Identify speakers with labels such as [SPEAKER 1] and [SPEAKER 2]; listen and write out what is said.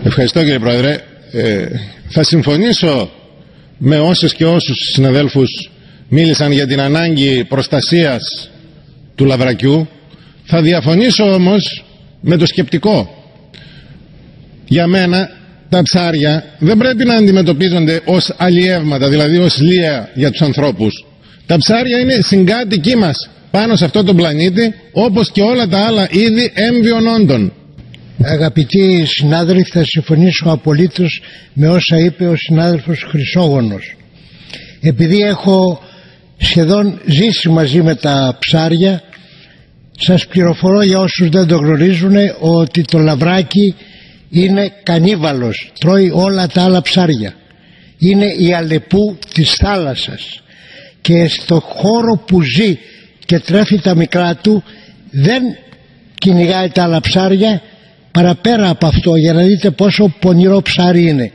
[SPEAKER 1] Ευχαριστώ κύριε Πρόεδρε. Θα συμφωνήσω με όσες και όσους συναδέλφους μίλησαν για την ανάγκη προστασίας του λαβρακιού. Θα διαφωνήσω όμως με το σκεπτικό. Για μένα τα ψάρια δεν πρέπει να αντιμετωπίζονται ως αλλιεύματα, δηλαδή ως λία για τους ανθρώπους. Τα ψάρια είναι συγκάτοικοι μας πάνω σε αυτό τον πλανήτη, όπως και όλα τα άλλα είδη έμβιων όντων.
[SPEAKER 2] Αγαπητοί συνάδελφοι, θα συμφωνήσω απολύτως με όσα είπε ο συνάδελφος Χρυσόγονος. Επειδή έχω σχεδόν ζήσει μαζί με τα ψάρια, σας πληροφορώ για όσους δεν το γνωρίζουν ότι το λαβράκι είναι κανίβαλος, τρώει όλα τα άλλα ψάρια. Είναι η αλεπού της θάλασσας και στο χώρο που ζει και τρέφει τα μικρά του δεν κυνηγάει τα άλλα ψάρια, παραπέρα από αυτό, για να δείτε πόσο πονηρό ψάρι είναι.